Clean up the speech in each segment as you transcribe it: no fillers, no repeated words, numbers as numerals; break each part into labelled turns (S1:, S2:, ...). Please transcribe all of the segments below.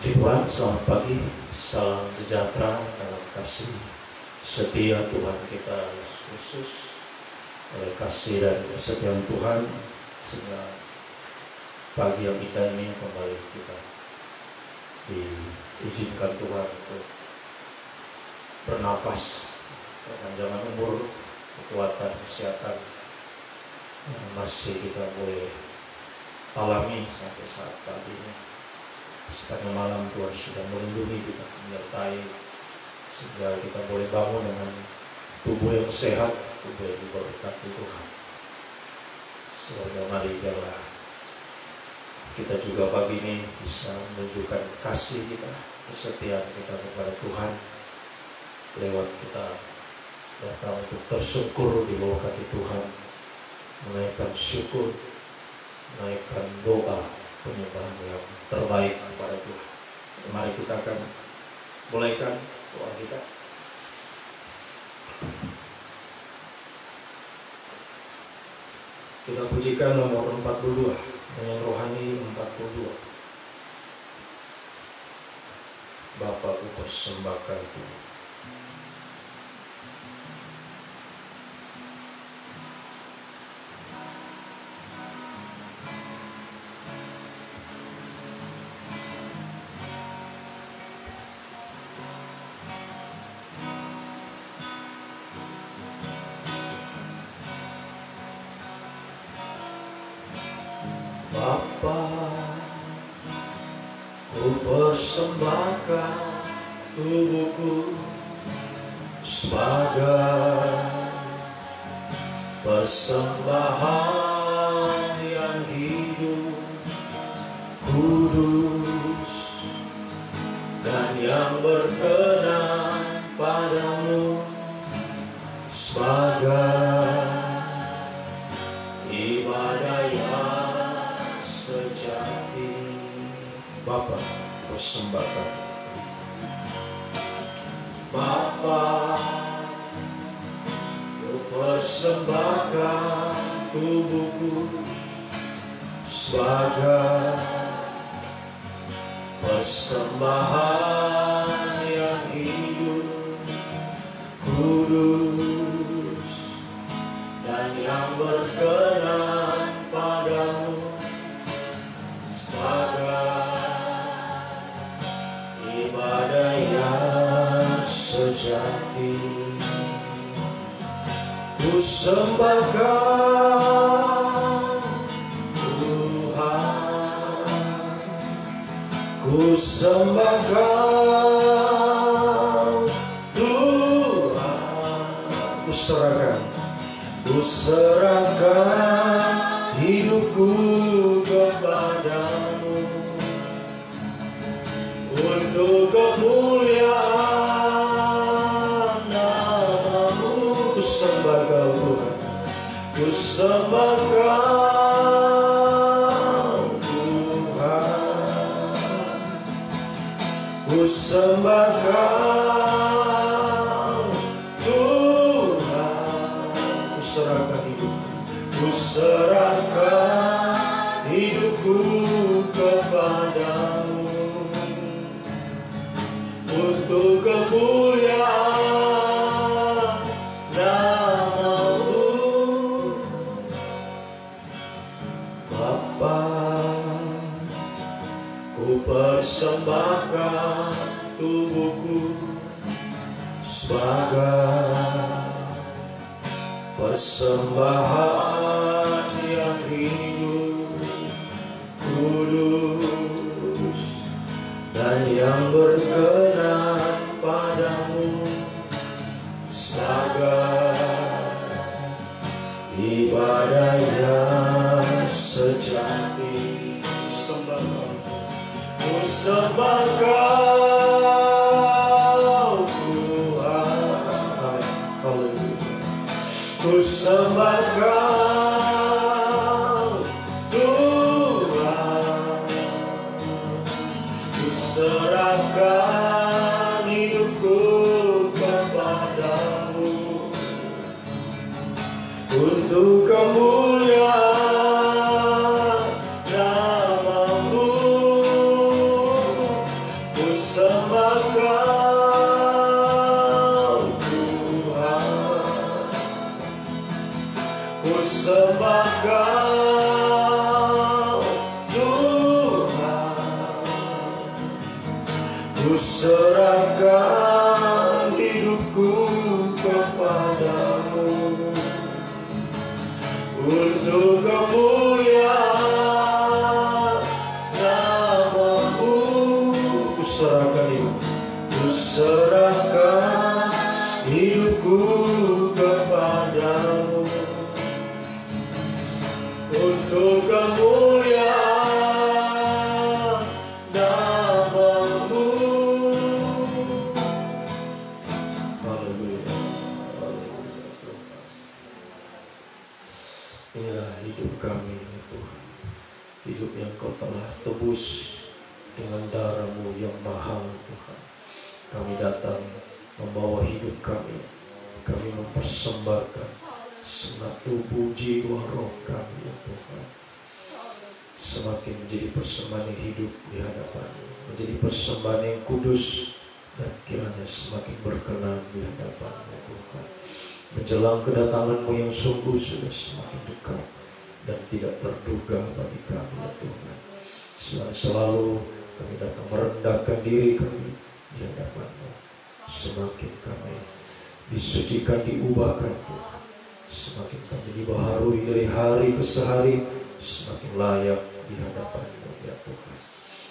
S1: Tuhan, selamat pagi, salam sejahtera dalam kasih setia Tuhan kita Yesus Kristus. Oleh kasih dan kesetiaan Tuhan, sehingga pagi yang indah ini kembali kita diizinkan Tuhan untuk bernafas, perpanjangan umur, kekuatan, kesehatan yang masih kita boleh alami sampai saat pagi ini. Sepanjang malam Tuhan sudah melindungi kita, menyertai, sehingga kita boleh bangun dengan tubuh yang sehat, tubuh yang diberkati Tuhan. Semoga mari biarlah kita juga pagi ini bisa menunjukkan kasih kita, kesetiaan kita kepada Tuhan, lewat kita datang untuk tersyukur di bawah kaki Tuhan, menaikkan syukur, menaikkan doa penyembahan yang terbaik kepada Tuhan. Mari kita akan mulaikan doa kita. Kita pujikan nomor 42, dengan rohani 42. Bapa, ku persembahkan Tuhan. Bapa, ku persembahkan tubuhku sebagai persembahan yang hidup, kudus, dan yang berkenan padamu, sebagai ibadah yang sejati. Bapa, persembahkan. Bapa, ku persembahkan tubuhku sebagai persembahan yang hidup, kudus, dan yang berkenan padamu, sebagai ibadah yang sejati. Ku sembahkan Tuhan, ku sembahkan Tuhan, ku serahkan hidupku kepadamu, untuk kemuliaan namamu. Ku sembahkan Tuhan, ku sembahkan Tuhan, ku sembahkan Tuhan, ku serahkan hidup, ku serahkan hidupku kepadamu, untuk kemuliaan namamu. Bapa, ku persembahkan tubuhku sebagai persembahan yang hidup, kudus, dan yang berkenan padamu, sebagai ibadah yang sejati. Ku sembahkan Tuhan, ku sembahkan Tuhan, ku serahkan hidupku kepadamu, untuk kemuliaan namamu. ku serahkan hidupku kepadamu untuk kemuliaan nama-Mu. Ku serahkan hidup, ku serahkan hidupku kepadamu untuk kemuliaan nama-Mu. Haleluya, haleluya Tuhan. Inilah hidup kami Tuhan, hidup yang Kau telah tebus dengan darah-Mu yang mahal Tuhan. Kami datang membawa hidup kami mempersembahkan segenap tubuh, jiwa, roh kami ya Tuhan, semakin menjadi persembahan yang hidup di hadapan-Mu, menjadi persembahan yang kudus dan kiranya semakin berkenan di hadapan-Mu Tuhan. Menjelang kedatangan-Mu yang sungguh sudah semakin dekat dan tidak terduga bagi kami ya Tuhan. Selalu kami datang merendahkan diri kami di hadapan-Mu. Semakin kami disucikan, diubahkan Tuhan, semakin kami dibaharui dari hari ke hari, semakin layak di hadapan-Mu ya Tuhan.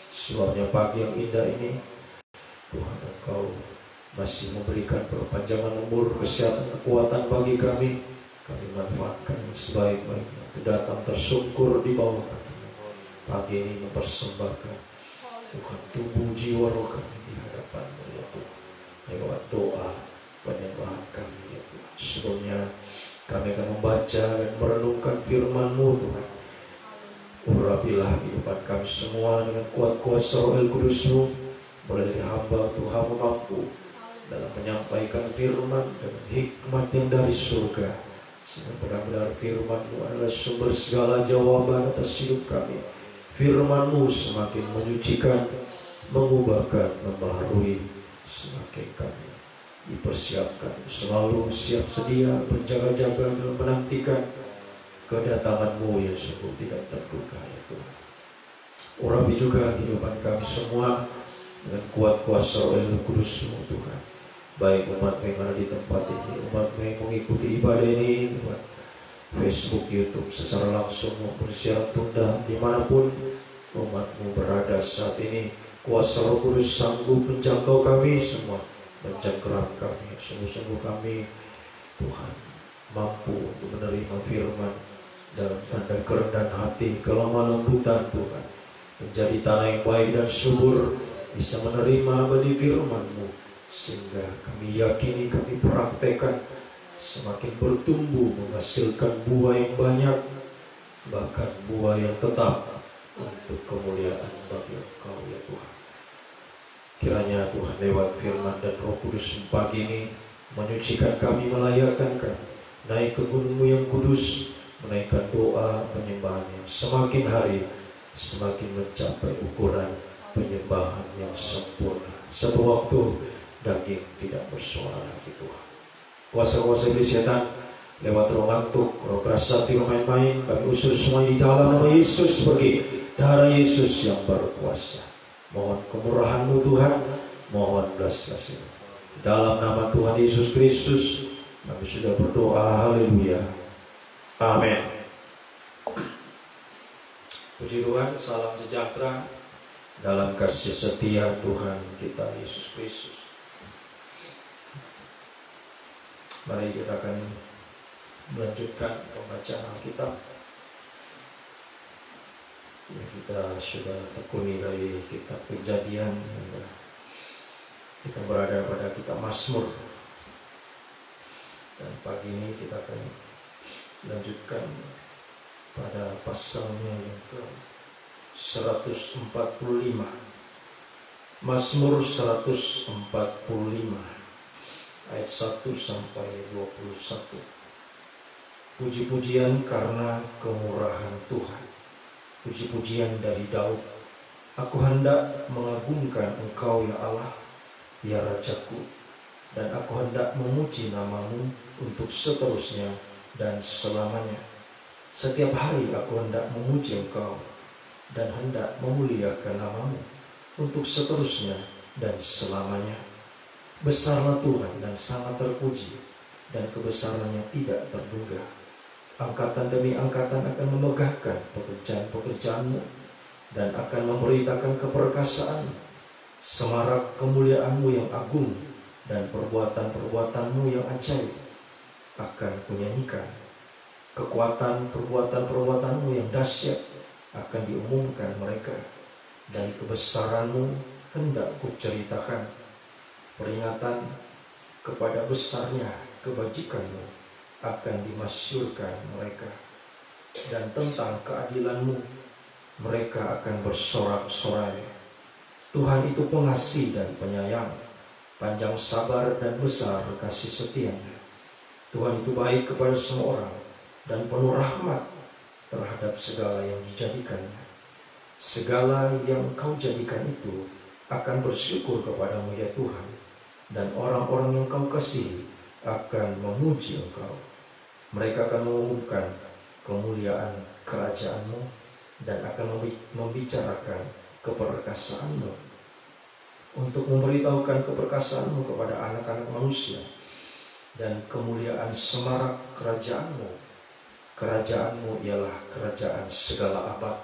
S1: Sebabnya pagi yang indah ini Tuhan, Engkau masih memberikan perpanjangan umur, kesehatan, kekuatan bagi kami. Kami manfaatkan yang sebaik-baiknya. Datang tersungkur di bawah kaki-Mu pagi ini, mempersembahkan Tuhan tubuh, jiwa, roh kami di hadapan-Mu ya Tuhan, lewat doa penyembahan kami ya Tuhan. Sebelumnya kami akan membaca dan merenungkan firman-Mu Tuhan. Urapilah kehidupan kami semua dengan kuat kuasa Roh Kudus-Mu, mulai dari hamba Tuhan mampu dalam menyampaikan firman dengan hikmat yang dari surga, sehingga benar-benar firman-Mu adalah sumber segala jawaban atas hidup kami. Firman-Mu semakin menyucikan, mengubahkan, membaharui, semakin kami dipersiapkan selalu siap sedia, berjaga-jaga dalam menantikan kedatangan-Mu yang sungguh tidak terduga ya Tuhan. Urapi juga kehidupan kami semua dengan kuat kuasa Roh Kudus-Mu Tuhan, baik umat-Mu yang ada di tempat ini, umat-Mu yang mengikuti ibadah ini lewat Facebook, YouTube secara langsung maupun secara tunda, dimanapun umat-Mu berada saat ini. Kuasa Roh Kudus sanggup menjangkau kami semua, mencengkeram kami. Sungguh-sungguh kami Tuhan mampu untuk menerima firman dalam tanda kerendahan hati, kelemah lembutan Tuhan, menjadi tanah yang baik dan subur, bisa menerima benih firman-Mu, sehingga kami yakini, kami praktekkan, semakin bertumbuh, menghasilkan buah yang banyak, bahkan buah yang tetap untuk kemuliaan bagi Engkau ya Tuhan. Kiranya Tuhan lewat firman dan Roh Kudus pagi ini menyucikan kami, melayakkan kami naik ke gunung-Mu yang kudus, menaikkan doa penyembahan yang semakin hari semakin mencapai ukuran penyembahan yang sempurna. Satu waktu daging tidak bersuara lagi Tuhan. Kuasa-kuasa iblis setan lewat roh ngantuk, roh keras hati, roh main-main, kami usir semua di dalam nama Yesus. Pergi, darah Yesus yang berkuasa. Mohon kemurahan-Mu Tuhan, mohon belas kasih. Dalam nama Tuhan Yesus Kristus kami sudah berdoa, haleluya, amin. Puji Tuhan, salam sejahtera dalam kasih setia Tuhan kita Yesus Kristus. Mari kita akan melanjutkan pembacaan Alkitab yang kita sudah tekuni dari kitab Kejadian. Kita berada pada kitab Mazmur, dan pagi ini kita akan lanjutkan pada pasalnya yang ke 145. Mazmur 145 ayat 1 sampai 21. Puji-pujian karena kemurahan Tuhan. Puji-pujian dari Daud. Aku hendak mengagungkan Engkau ya Allah, ya Rajaku, dan aku hendak memuji nama-Mu untuk seterusnya dan selamanya. Setiap hari aku hendak memuji Engkau dan hendak memuliakan nama-Mu untuk seterusnya dan selamanya. Besarlah Tuhan dan sangat terpuji, dan kebesarannya tidak terduga. Angkatan demi angkatan akan memegahkan pekerjaan-pekerjaanmu dan akan memberitakan keperkasaan. Semarak kemuliaanmu yang agung dan perbuatan-perbuatanmu yang ajaib akan kunyanyikan. Kekuatan perbuatan-perbuatanmu yang dahsyat akan diumumkan mereka, dan kebesaranmu hendak kuceritakan. Peringatan kepada besarnya kebajikanmu akan dimasyurkan mereka, dan tentang keadilanmu mereka akan bersorak-sorai. Tuhan itu pengasih dan penyayang, panjang sabar dan besar kasih setianya. Tuhan itu baik kepada semua orang dan penuh rahmat terhadap segala yang dijadikannya. Segala yang kau jadikan itu akan bersyukur kepadamu ya Tuhan, dan orang-orang yang kau kasihi akan memuji engkau. Mereka akan mengumumkan kemuliaan kerajaanmu dan akan membicarakan keperkasaanmu, untuk memberitahukan keperkasaanmu kepada anak-anak manusia dan kemuliaan semarak kerajaanmu. Kerajaanmu ialah kerajaan segala abad,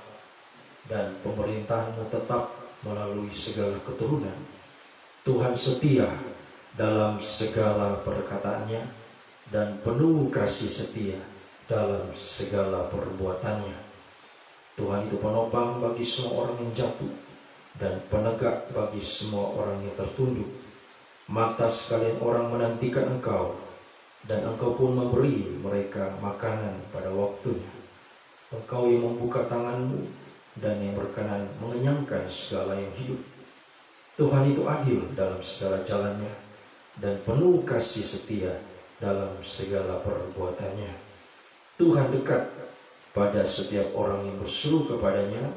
S1: dan pemerintahanmu tetap melalui segala keturunan. Tuhan setia dalam segala perkataannya dan penuh kasih setia dalam segala perbuatannya. Tuhan itu penopang bagi semua orang yang jatuh dan penegak bagi semua orang yang tertunduk. Mata sekalian orang menantikan engkau, dan engkau pun memberi mereka makanan pada waktunya. Engkau yang membuka tanganmu dan yang berkenan mengenyangkan segala yang hidup. Tuhan itu adil dalam segala jalannya dan penuh kasih setia dalam segala perbuatannya. Tuhan dekat pada setiap orang yang berseru kepadanya,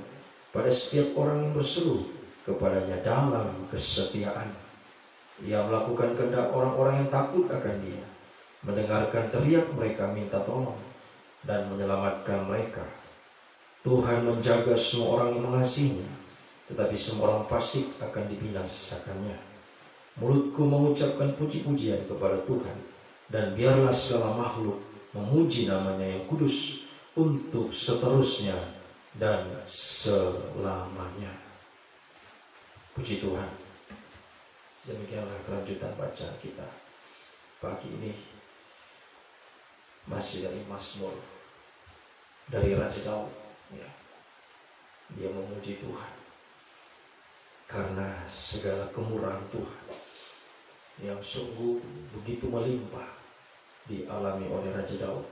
S1: pada setiap orang yang berseru kepadanya dalam kesetiaan. Ia melakukan kehendak orang-orang yang takut akan Dia, mendengarkan teriak mereka minta tolong, dan menyelamatkan mereka. Tuhan menjaga semua orang yang mengasihinya, tetapi semua orang fasik akan dibinasakannya. Mulutku mengucapkan puji-pujian kepada Tuhan, dan biarlah segala makhluk memuji namanya yang kudus untuk seterusnya dan selamanya. Puji Tuhan. Demikianlah kelanjutan bacaan kita pagi ini, masih dari Mazmur dari Raja Daud. Ya. Dia memuji Tuhan karena segala kemurahan Tuhan yang sungguh begitu melimpah dialami oleh Raja Daud.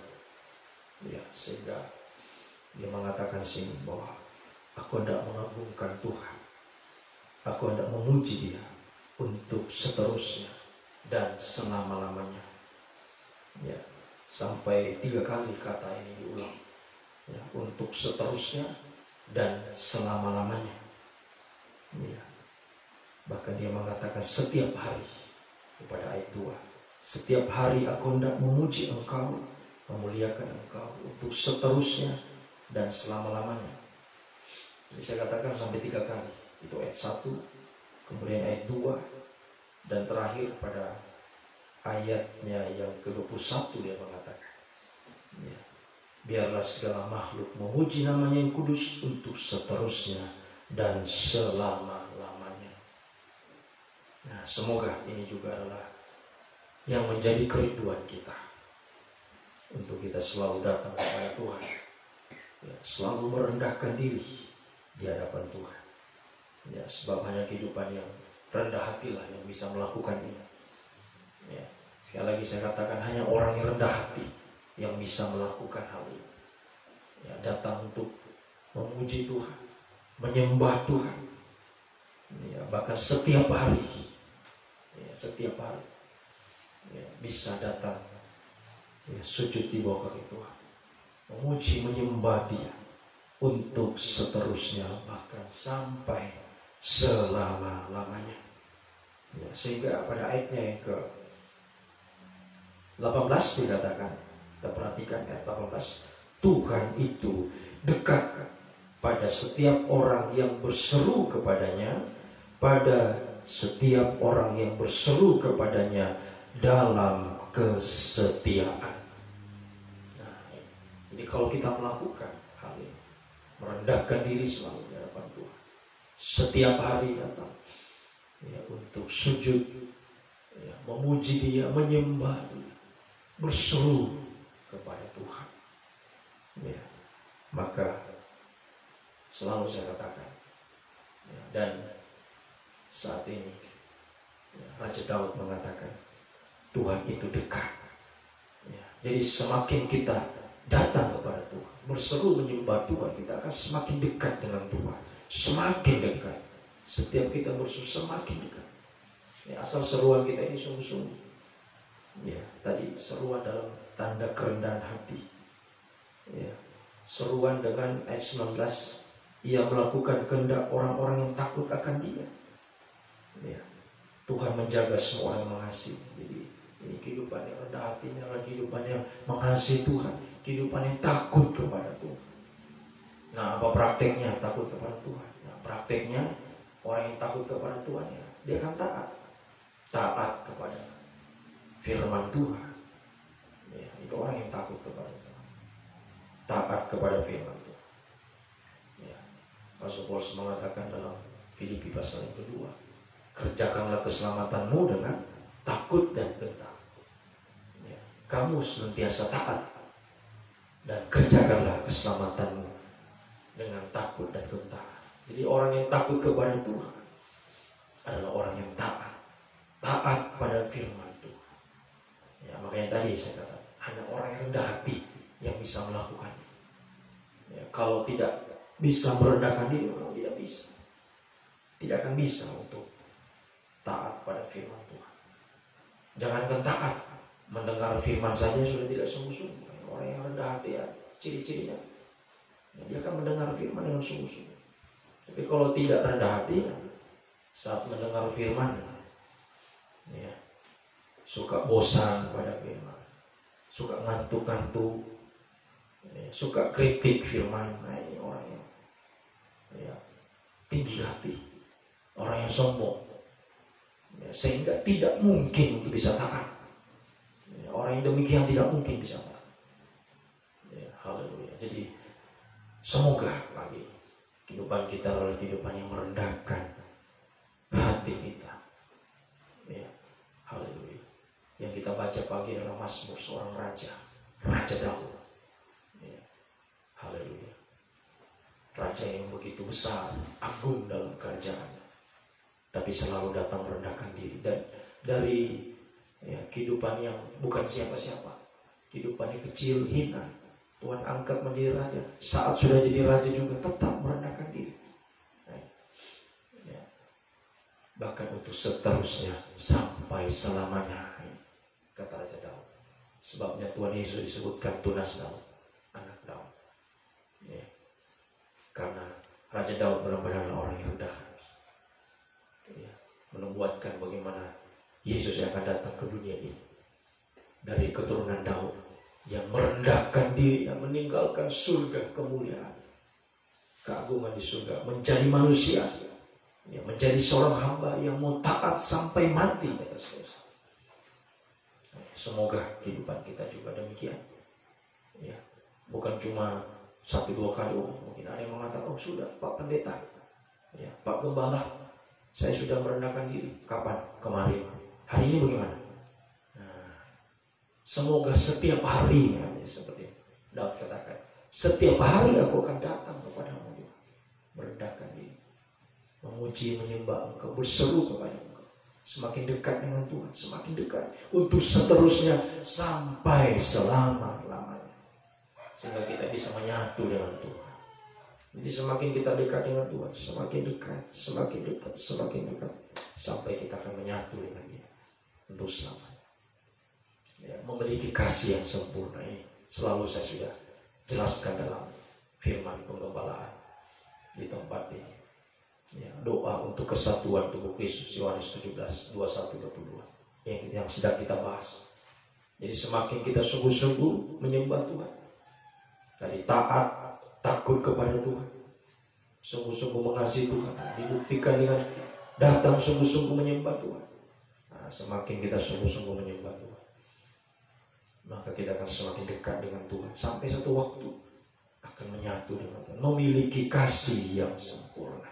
S1: Ya, sehingga dia mengatakan sini bahwa aku hendak mengagungkan Tuhan, aku hendak memuji Dia untuk seterusnya dan selama-lamanya. Ya, sampai 3 kali kata ini diulang. Ya, untuk seterusnya dan selama-lamanya. Ya. Bahkan dia mengatakan setiap hari kepada ayat 2. Setiap hari aku hendak memuji engkau, memuliakan engkau untuk seterusnya dan selama-lamanya. Jadi saya katakan sampai 3 kali. Itu ayat 1, kemudian ayat 2, dan terakhir pada ayatnya yang ke-21 dia mengatakan, ya, biarlah segala makhluk memuji namanya yang kudus untuk seterusnya dan selama-lamanya. Nah, semoga ini juga adalah yang menjadi kerinduan kita, untuk kita selalu datang kepada Tuhan, ya, selalu merendahkan diri di hadapan Tuhan. Ya, sebab hanya kehidupan yang rendah hatilah yang bisa melakukan ini. Ya, sekali lagi saya katakan, hanya orang yang rendah hati yang bisa melakukan hal ini. Ya, datang untuk memuji Tuhan, menyembah Tuhan. Ya, bahkan setiap hari, ya, setiap hari, ya, bisa datang, ya, sujud di bawah kaki Tuhan, memuji, menyembah Dia untuk seterusnya, bahkan sampai selama-lamanya. Ya, sehingga pada ayatnya yang ke-18 dikatakan, kita perhatikan ayat 18, Tuhan itu dekat pada setiap orang yang berseru kepadanya, pada setiap orang yang berseru kepadanya dalam kesetiaan. Nah, jadi kalau kita melakukan hal ini, merendahkan diri selalu di hadapan Tuhan, setiap hari datang ya, untuk sujud, ya, memuji Dia, menyembah Dia, berseru kepada Tuhan, ya, maka selalu saya katakan, ya, dan saat ini ya, Raja Daud mengatakan Tuhan itu dekat, ya. Jadi semakin kita datang kepada Tuhan, berseru menyembah Tuhan, kita akan semakin dekat dengan Tuhan, semakin dekat. Setiap kita berseru semakin dekat, ya, asal seruan kita ini sungguh-sungguh, ya, tadi seruan dalam tanda kerendahan hati, ya, seruan dengan ayat 19, ia melakukan kehendak orang-orang yang takut akan Dia, ya. Tuhan menjaga semua orang yang mengasihi. Jadi ini kehidupan yang rendah hati, ini adalah kehidupan yang mengasihi Tuhan, kehidupan yang takut kepada Tuhan. Nah, apa prakteknya takut kepada Tuhan? Nah, prakteknya orang yang takut kepada Tuhan, ya, dia akan taat kepada firman Tuhan, ya, itu orang yang takut kepada Tuhan, taat kepada firman Tuhan, ya. Rasul Paulus mengatakan dalam Filipi pasal yang kedua, kerjakanlah keselamatanmu dengan takut dan gentar, ya. Kamu senantiasa taat dan kerjakanlah keselamatanmu dengan takut dan gentar. Jadi orang yang takut kepada Tuhan adalah orang yang taat pada firman Tuhan, ya. Makanya tadi saya katakan hanya orang yang rendah hati yang bisa melakukannya, ya. Kalau tidak bisa merendahkan diri, orang tidak bisa, tidak akan bisa untuk taat pada firman Tuhan. Jangankan taat, mendengar firman saja sudah tidak sungguh-sungguh. Orang yang rendah hati, ya, ciri-cirinya, ya, dia akan mendengar firman dengan sungguh-sungguh. Tapi kalau tidak rendah hati, ya, saat mendengar firman, ya, suka bosan pada firman, suka ngantuk-ngantuk, ya, suka kritik firman. Nah, ini orang yang, ya, tinggi hati, orang yang sombong, ya, sehingga tidak mungkin untuk bisa taat, ya, orang yang demikian tidak mungkin bisa taat, ya, haleluya. Jadi semoga pagi kehidupan kita adalah kehidupan yang merendahkan hati kita, ya, haleluya. Yang kita baca pagi adalah Mazmur seorang Raja Daud, ya, haleluya. Raja yang begitu besar, agung dalam kerajaannya, tapi selalu datang merendahkan diri. Dan dari, ya, kehidupan yang bukan siapa-siapa, kehidupan yang kecil, hina, Tuhan angkat menjadi raja. Saat sudah jadi raja juga tetap merendahkan diri, ya. Bahkan untuk seterusnya sampai selamanya, kata Raja Daud. Sebabnya Tuhan Yesus disebutkan tunas Daud, anak Daud, ya. Karena Raja Daud benar-benar orang yang rendah, ya, menubuatkan bagaimana Yesus yang akan datang ke dunia ini dari keturunan Daud, yang merendahkan diri, yang meninggalkan surga kemuliaan, keagungan di surga, menjadi manusia, ya, menjadi seorang hamba yang mau taat sampai mati di atas dosa. Semoga kehidupan kita juga demikian, ya. Bukan cuma 1-2 kali. Mungkin ada yang mengatakan, oh sudah Pak Pendeta, ya, Pak Gembala, saya sudah merendahkan diri. Kapan? Kemarin. Hari ini bagaimana? Nah, semoga setiap hari, ya, seperti Daud katakan, setiap hari aku akan datang kepadamu, merendahkan diri, memuji, menyembah Engkau, berseru kepada Engkau. Semakin dekat dengan Tuhan, semakin dekat untuk seterusnya sampai selama-lamanya, sehingga kita bisa menyatu dengan Tuhan. Jadi semakin kita dekat dengan Tuhan, semakin dekat, semakin dekat, semakin dekat, sampai kita akan menyatu dengan Dia untuk selamanya, ya, memiliki kasih yang sempurna. Ini selalu saya sudah jelaskan dalam firman penggembalaan di tempat ini, ya, doa untuk kesatuan tubuh Kristus, Yohanes 17, 21-22, yang sedang kita bahas. Jadi semakin kita sungguh-sungguh menyembah Tuhan, dari taat, takut kepada Tuhan, sungguh-sungguh mengasihi Tuhan, dibuktikan dengan datang sungguh-sungguh menyembah Tuhan. Nah, semakin kita sungguh-sungguh menyembah Tuhan, maka kita akan semakin dekat dengan Tuhan. Sampai satu waktu akan menyatu dengan Tuhan, memiliki kasih yang sempurna.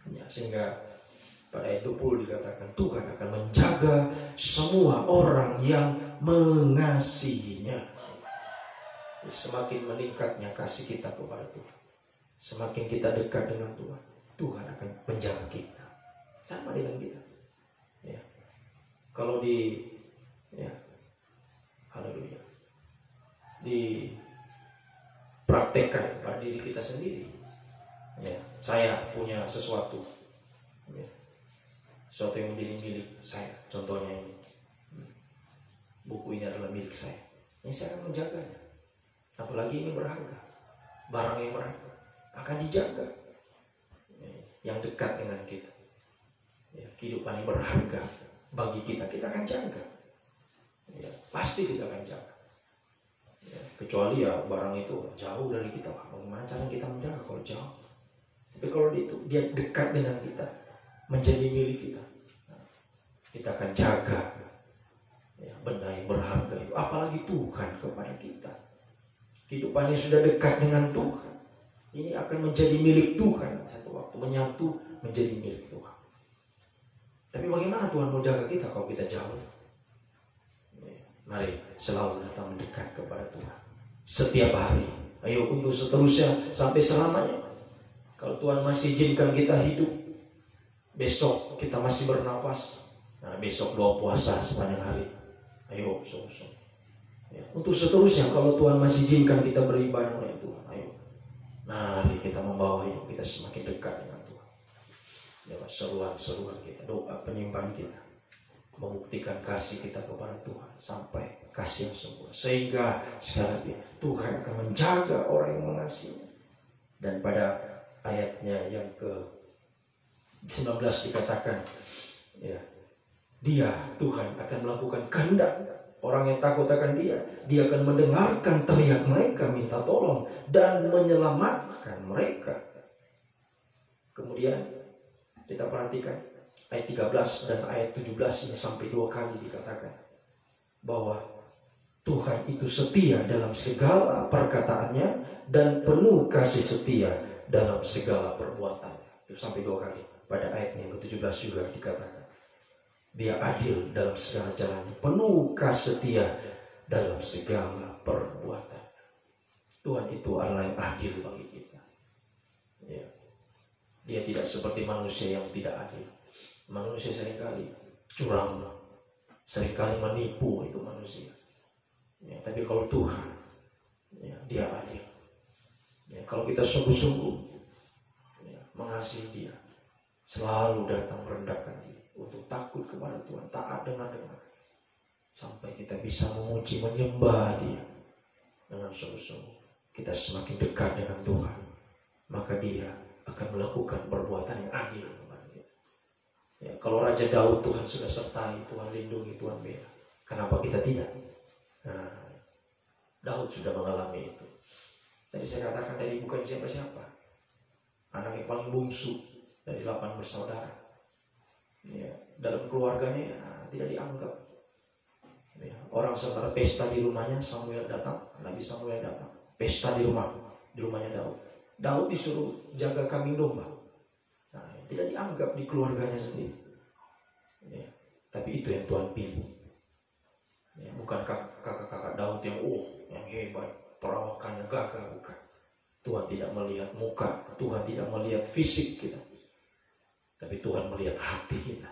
S1: Ya, sehingga pada ayat 20 dikatakan Tuhan akan menjaga semua orang yang mengasihinya. Semakin meningkatnya kasih kita kepada Tuhan, semakin kita dekat dengan Tuhan, Tuhan akan menjaga kita. Sama dengan kita. Ya. Kalau haleluya, dipraktekkan pada diri kita sendiri. Ya, saya punya sesuatu, ya, sesuatu yang menjadi milik saya. Contohnya ini, buku ini adalah milik saya. Ini saya akan menjaganya. Apalagi ini berharga, barang yang berharga akan dijaga. Yang dekat dengan kita, ya, kehidupan yang berharga bagi kita, kita akan jaga. Ya, pasti kita akan jaga. Ya, kecuali ya barang itu jauh dari kita, bagaimana cara kita menjaga kalau jauh? Tapi kalau dia dekat dengan kita, menjadi milik kita, kita akan jaga, ya, benda yang berharga itu. Apalagi Tuhan kepada kita. Kehidupan yang sudah dekat dengan Tuhan, ini akan menjadi milik Tuhan. Satu waktu menyatu menjadi milik Tuhan. Tapi bagaimana Tuhan mau jaga kita kalau kita jauh? Mari selalu datang mendekat kepada Tuhan setiap hari. Ayo untuk seterusnya sampai selamanya. Kalau Tuhan masih izinkan kita hidup, besok kita masih bernafas, nah besok doa puasa sepanjang hari. Ayo sungguh-sungguh. Ya, untuk seterusnya kalau Tuhan masih izinkan kita beribadah oleh Tuhan, ayo mari kita membawa hidup kita semakin dekat dengan Tuhan. Lewat seruan-seruan kita, doa penyembahan kita, membuktikan kasih kita kepada Tuhan sampai kasih yang sempurna. Sehingga sekali lagi Tuhan akan menjaga orang yang mengasihinya. Dan pada ayatnya yang ke-19 dikatakan, ya, dia Tuhan akan melakukan kehendak. Orang yang takut akan dia akan mendengarkan teriak mereka minta tolong dan menyelamatkan mereka. Kemudian kita perhatikan ayat 13 dan ayat 17 ini sampai 2 kali dikatakan bahwa Tuhan itu setia dalam segala perkataannya dan penuh kasih setia dalam segala perbuatannya. Itu sampai 2 kali. Pada ayat yang ke-17 juga dikatakan dia adil dalam segala jalannya, penuh kasih setia dalam segala perbuatan. Tuhan itu adalah yang adil bagi kita. Ya. Dia tidak seperti manusia yang tidak adil. Manusia seringkali curang, seringkali menipu, itu manusia. Ya, tapi kalau Tuhan, ya, dia adil. Ya, kalau kita sungguh-sungguh, ya, mengasihi Dia, selalu datang merendahkan diri untuk takut kepada Tuhan, taat dengar, sampai kita bisa memuji, menyembah Dia dengan sungguh-sungguh. Kita semakin dekat dengan Tuhan, maka Dia akan melakukan perbuatan yang adil kepada kita. Ya, kalau Raja Daud Tuhan sudah sertai, Tuhan lindungi, Tuhan bela. Kenapa kita tidak? Nah, Daud sudah mengalami itu. Tadi saya katakan tadi bukan siapa-siapa, anak yang paling bungsu dari 8 bersaudara. Ya, dalam keluarganya tidak dianggap. Ya, orang sementara pesta di rumahnya, Samuel datang, Nabi Samuel datang, pesta di rumahnya Daud. Daud disuruh jaga kambing domba. Nah, tidak dianggap di keluarganya sendiri. Ya, tapi itu yang Tuhan pilih. Ya, bukan kakak-kakak Daud yang hebat, perawakannya gagah, bukan. Tuhan tidak melihat muka, Tuhan tidak melihat fisik kita, tapi Tuhan melihat hati kita.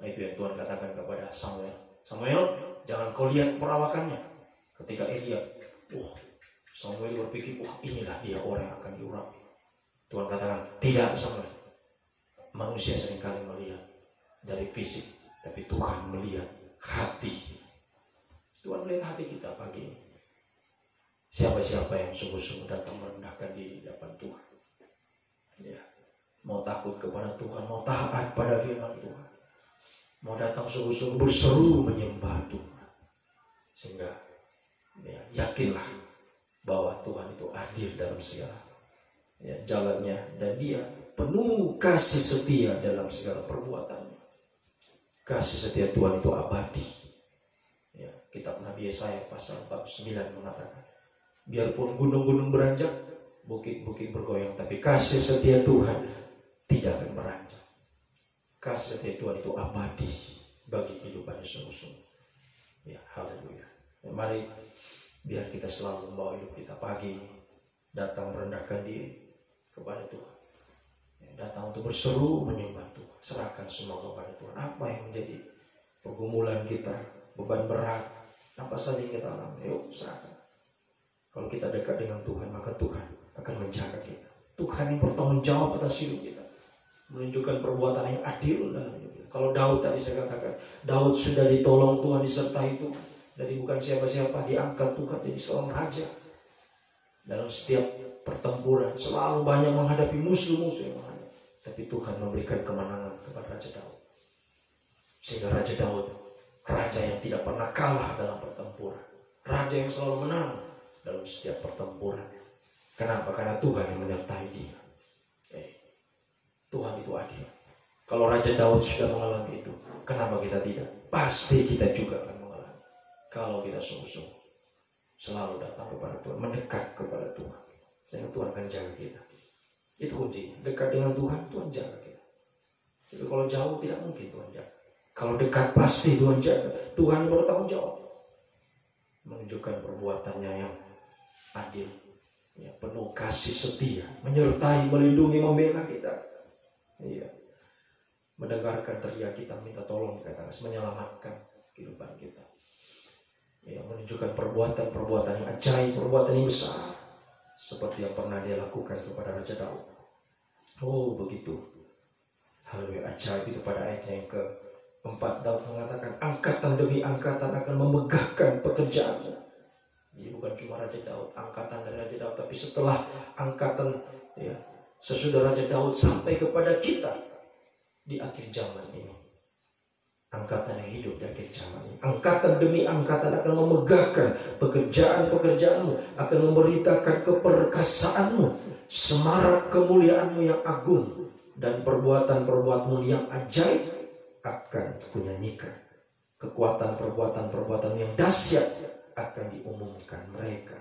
S1: Nah, itu yang Tuhan katakan kepada Samuel. Samuel, jangan kau lihat perawakannya. Ketika Elia, Samuel berpikir, inilah dia orang yang akan diurapi. Tuhan katakan, tidak Samuel. Manusia seringkali melihat dari fisik, tapi Tuhan melihat hati. Tuhan melihat hati kita pagi ini. Siapa-siapa yang sungguh-sungguh datang merendahkan diri di depan Tuhan, ya, mau takut kepada Tuhan, mau taat pada firman Tuhan, mau datang sungguh-sungguh berseru menyembah Tuhan, sehingga ya, yakinlah bahwa Tuhan itu adil dalam segala, ya, jalannya, dan Dia penuh kasih setia dalam segala perbuatannya. Kasih setia Tuhan itu abadi. Ya, kitab Nabi Yesaya pasal 49 mengatakan, biarpun gunung-gunung beranjak, bukit-bukit bergoyang, tapi kasih setia Tuhan tidak akan beranjak. Kasih setia Tuhan itu abadi bagi kehidupan sungguh-sungguh. Ya, haleluya. Ya, mari biar kita selalu membawa hidup kita pagi ini datang merendahkan diri kepada Tuhan. Ya, datang untuk berseru menyembah Tuhan. Serahkan semua kepada Tuhan. Apa yang menjadi pergumulan kita, beban berat, apa saja yang kita alami, yuk serahkan. Kalau kita dekat dengan Tuhan, maka Tuhan akan menjaga kita. Tuhan yang bertanggung jawab atas hidup kita, menunjukkan perbuatan yang adil dalam hidup kita. Kalau Daud tadi saya katakan, Daud sudah ditolong Tuhan, disertai Tuhan, dari bukan siapa-siapa, diangkat Tuhan jadi seorang raja. Dalam setiap pertempuran selalu banyak menghadapi musuh-musuh yang menghadapi, tapi Tuhan memberikan kemenangan kepada Raja Daud. Sehingga Raja Daud, raja yang tidak pernah kalah dalam pertempuran, raja yang selalu menang dalam setiap pertempuran. Kenapa? Karena Tuhan yang menyertai dia. Tuhan itu adil. Kalau Raja Daud sudah mengalami itu, kenapa kita tidak? Pasti kita juga akan mengalami. Kalau kita sungguh-sungguh selalu datang kepada Tuhan, mendekat kepada Tuhan, sehingga Tuhan akan jaga kita. Itu kuncinya. Dekat dengan Tuhan, Tuhan jaga kita. Jadi kalau jauh tidak mungkin Tuhan jaga. Kalau dekat pasti Tuhan jaga. Tuhan yang bertanggung jawab, menunjukkan perbuatannya yang adil, ya, penuh kasih setia, menyertai, melindungi, membela kita. Iya. Mendengarkan teriak kita, minta tolong kata, menyelamatkan kehidupan kita. Ya, menunjukkan perbuatan-perbuatan yang ajaib, perbuatan yang besar, seperti yang pernah dia lakukan kepada Raja Daud. Oh begitu, haleluya, ajaib itu. Pada ayatnya yang keempat, Daud mengatakan, angkatan demi angkatan akan memegahkan pekerjaannya. Jadi bukan cuma Raja Daud, angkatan dari Raja Daud, tapi setelah angkatan, ya, sesudah Raja Daud sampai kepada kita di akhir zaman ini. Angkatan yang hidup di akhir zaman ini, angkatan demi angkatan akan memegahkan pekerjaan-pekerjaanmu, akan memberitakan keperkasaanmu, semarak kemuliaanmu yang agung, dan perbuatan-perbuatanmu yang ajaib akan kunyanyikan. Kekuatan perbuatan-perbuatan yang dahsyat akan diumumkan mereka.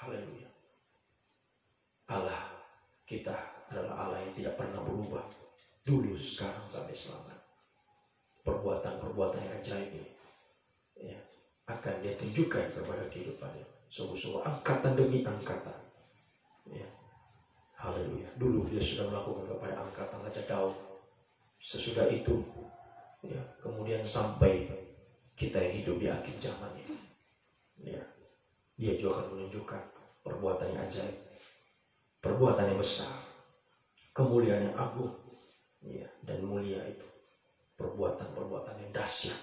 S1: Haleluya. Allah kita adalah Allah yang tidak pernah berubah, dulu, sekarang, sampai selamanya. Perbuatan-perbuatan yang ajaib ini, ya, akan dia tunjukkan kepada kehidupannya. Sungguh-sungguh angkatan demi angkatan, ya. Haleluya. Dulu dia sudah melakukan kepada angkatan Raja Daud. Sesudah itu, ya, kemudian sampai kita yang hidup di akhir zaman ini, ya, dia juga akan menunjukkan perbuatan yang ajaib, perbuatan yang besar, kemuliaan yang agung, ya, dan mulia itu. Perbuatan-perbuatan yang dahsyat.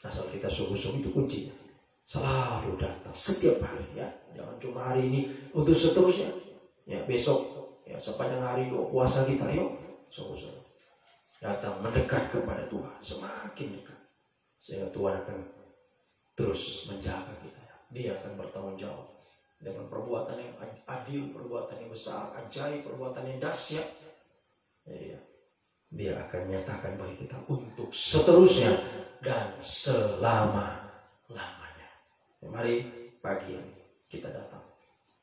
S1: Asal kita sungguh-sungguh, itu kuncinya. Selalu datang setiap hari, ya. Jangan cuma hari ini, untuk seterusnya. Ya, besok, ya, sepanjang hari puasa kita, yuk sungguh-sungguh datang mendekat kepada Tuhan, semakin dekat. Sehingga Tuhan akan terus menjaga kita. Dia akan bertanggung jawab dengan perbuatan yang adil, perbuatan yang besar, ajaib, perbuatan yang dahsyat. Ya. Dia akan nyatakan bagi kita untuk seterusnya dan selama-lamanya. Mari pagi ini kita datang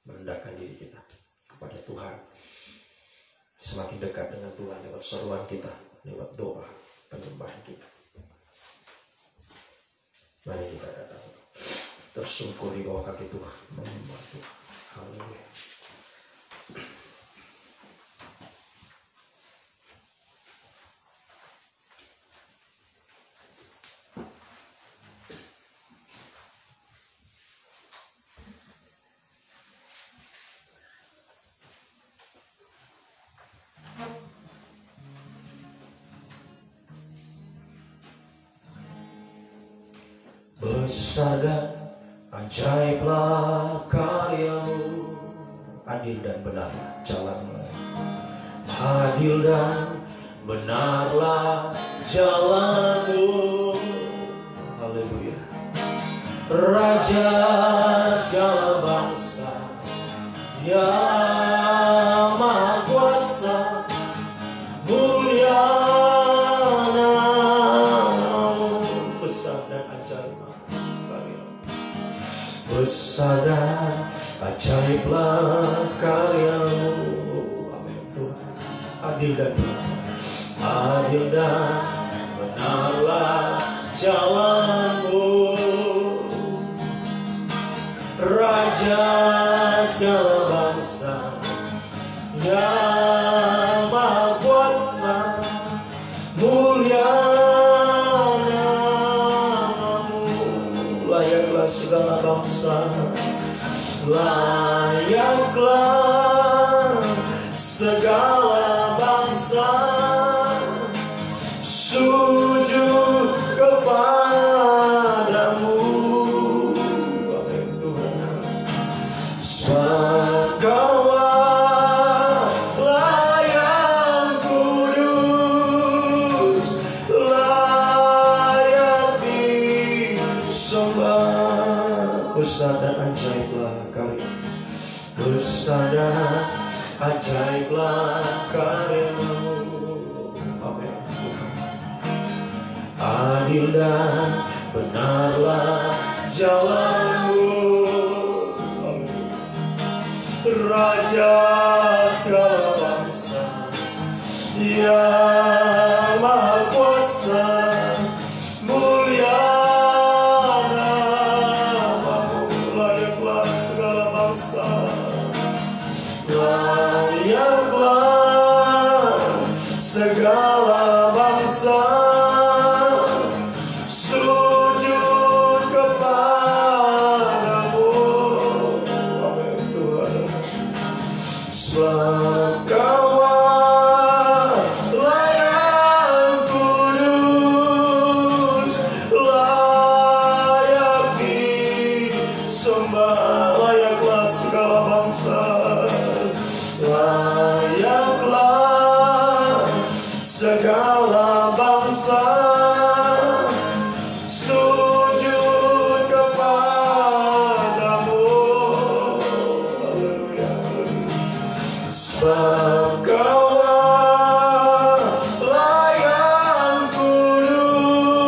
S1: merendahkan diri kita kepada Tuhan. Semakin dekat dengan Tuhan lewat seruan kita, lewat doa penyembahan kita. Mari kita datang tersungkur di bawah kaki Tuhan, menyembah Tuhan. Haleluya. Besar dan ajaiblah karyamu, adil dan benar jalanmu. Adil dan benarlah jalanmu. Haleluya. Raja segala bangsa yang maha kuasa, ajaiblah karyamu. Amin Tuhan. Adil dan benarlah jalanmu, Raja segala bangsa yang Maha Kuasa, mulia namamu. Layaklah segala bangsa, layaklah segala bangsa sujud kepadamu. Amin Tuhan. Sebab Kaulah yang kudus, layak disembah. Besar dan ajaiblah karya, besar dan ajaiblah karyamu. Amin. Adil dan benarlah jalanmu, Raja segala bangsa yang Maha Kuasa, mulia namamu. Layaklah segala bangsa, layaklah segala bangsa sujud kepadamu. Amin Tuhan. Sebab Kaulah yang kudus, layak disembah. Layaklah segala bangsa, layaklah segala bangsa sujud kepadamu. Haleluya. Sebab Kaulah yang kudus,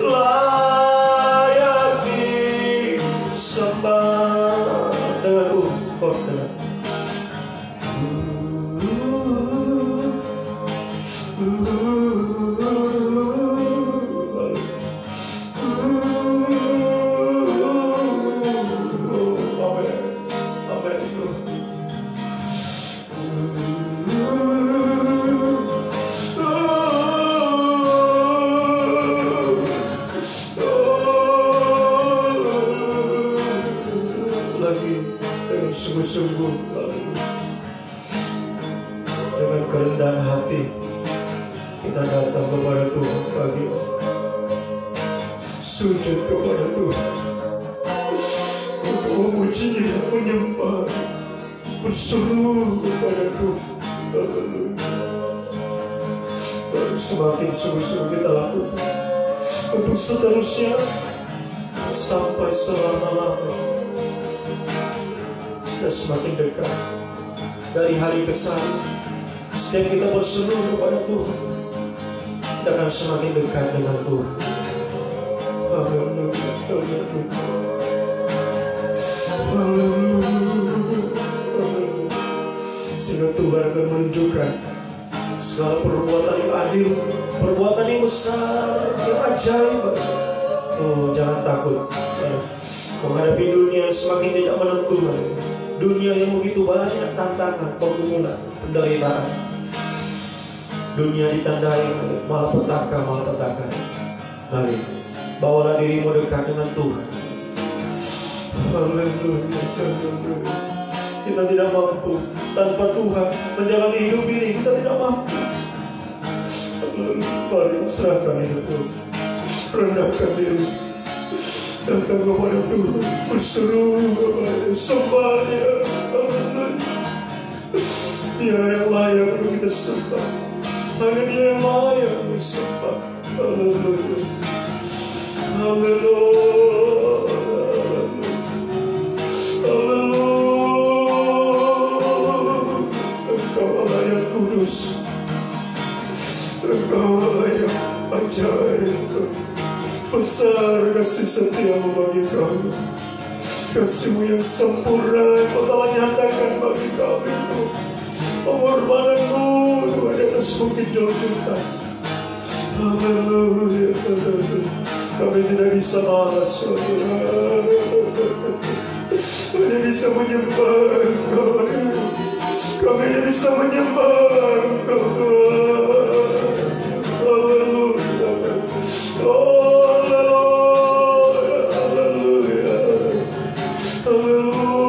S1: layak disembah. Dengan lagi dengan sungguh-sungguh, dengan kerendahan hati kita datang kepada Tuhan pagi, sujud kepada Tuhan untuk memuji, menyembah, berseru kepada Tuhan. Dan semakin sungguh-sungguh kita lakukan untuk seterusnya sampai selama-lamanya, kita semakin dekat dari hari ke hari. Setiap kita berseru kepada Tuhan, kita akan semakin dekat dengan Tuhan. Haleluya, haleluya, haleluya. Sehingga Tuhan akan menunjukkan segala perbuatan yang adil, perbuatan yang besar, yang ajaib. Oh, jangan takut menghadapi dunia semakin tidak menentu. Dunia yang begitu banyak tantangan, pergumulan, penderitaan. Dunia ditandai malapetaka. Mari, bawalah dirimu dekat dengan Tuhan. Haleluya. Kita tidak mampu tanpa Tuhan menjalani hidup ini. Kita tidak mampu. Mari serahkan hidup Tuhan, rendahkan diri, datang kepada Tuhan, berseru kepada sembah Dia. Dia yang layak untuk kita sembah. Hanya Dia yang layak untuk sembah. Haleluya, haleluya, haleluya. Engkau Allah yang kudus, Engkau Allah yang ajaib. Besar kasih setiamu bagi kami. Kasih-Mu yang sempurna Kau telah nyatakan bagi kami Tuhan. Pengorbanan-Mu Tuhan di atas bukit Golgota. Haleluya. Kami tidak bisa balas Tuhan. Kami bisa menyembah Engkau. Kami hanya bisa menyembah Engkau Tuhan. Haleluya. Oh, haleluya. Haleluya. Haleluya.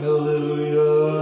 S1: Haleluya.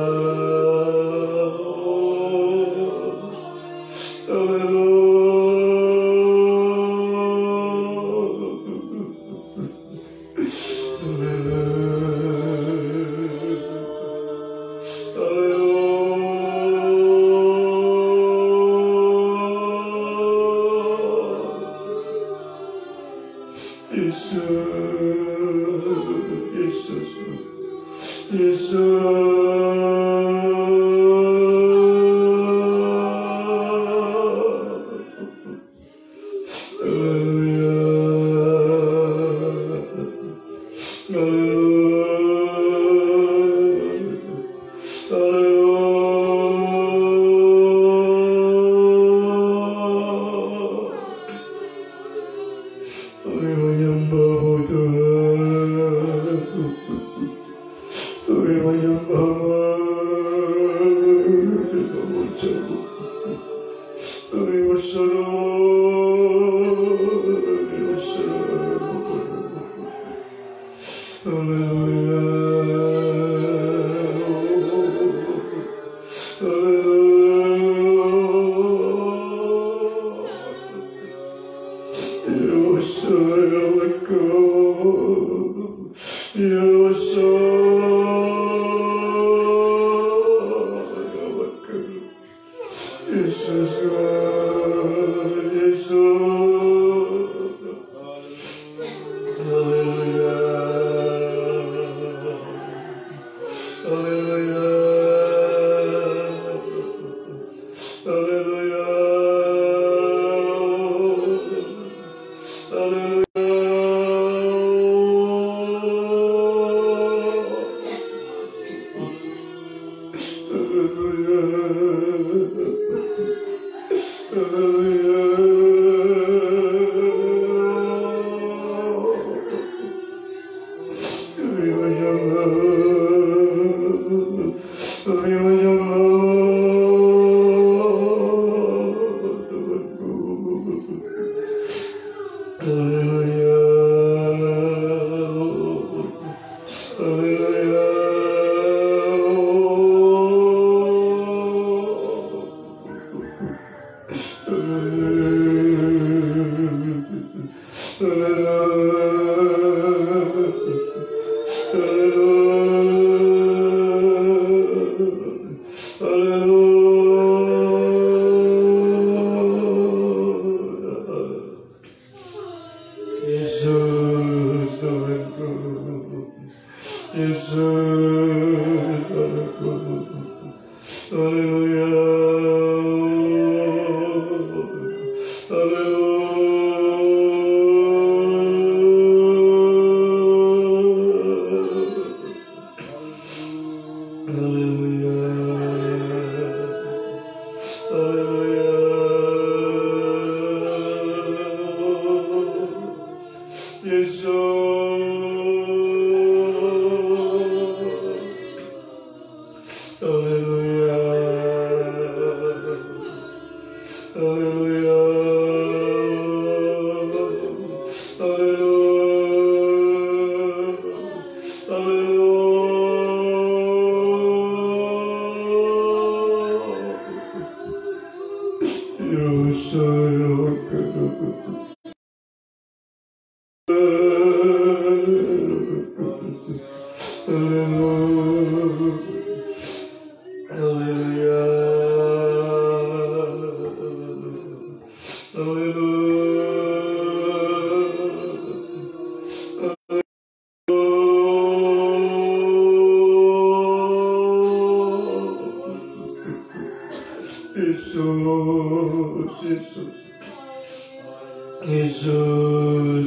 S1: Yesus